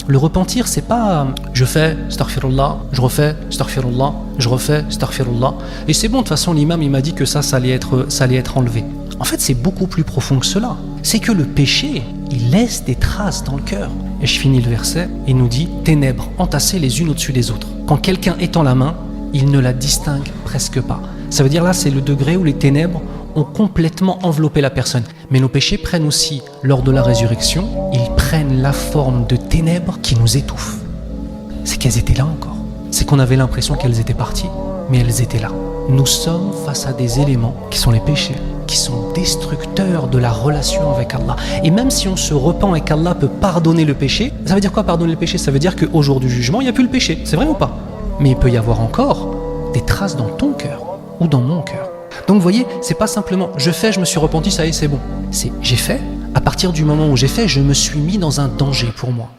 Le repentir, c'est pas je fais astaghfirullah, je refais astaghfirullah, je refais astaghfirullah. Et c'est bon, de toute façon, l'imam il m'a dit que ça allait être enlevé. En fait, c'est beaucoup plus profond que cela. C'est que le péché, il laisse des traces dans le cœur. Et je finis le verset, il nous dit ténèbres entassées les unes au-dessus des autres. Quand quelqu'un étend la main, il ne la distingue presque pas. Ça veut dire là, c'est le degré où les ténèbres ont complètement enveloppé la personne. Mais nos péchés prennent aussi, lors de la résurrection, ils prennent la forme de ténèbres qui nous étouffent. C'est qu'elles étaient là encore. C'est qu'on avait l'impression qu'elles étaient parties, mais elles étaient là. Nous sommes face à des éléments qui sont les péchés, qui sont destructeurs de la relation avec Allah. Et même si on se repent et qu'Allah peut pardonner le péché, ça veut dire quoi pardonner le péché? Ça veut dire qu'au jour du jugement, il n'y a plus le péché. C'est vrai ou pas? Mais il peut y avoir encore des traces dans ton cœur ou dans mon cœur. Donc vous voyez, c'est pas simplement je fais, je me suis repenti, ça y est, c'est bon. C'est j'ai fait, à partir du moment où j'ai fait, je me suis mis dans un danger pour moi.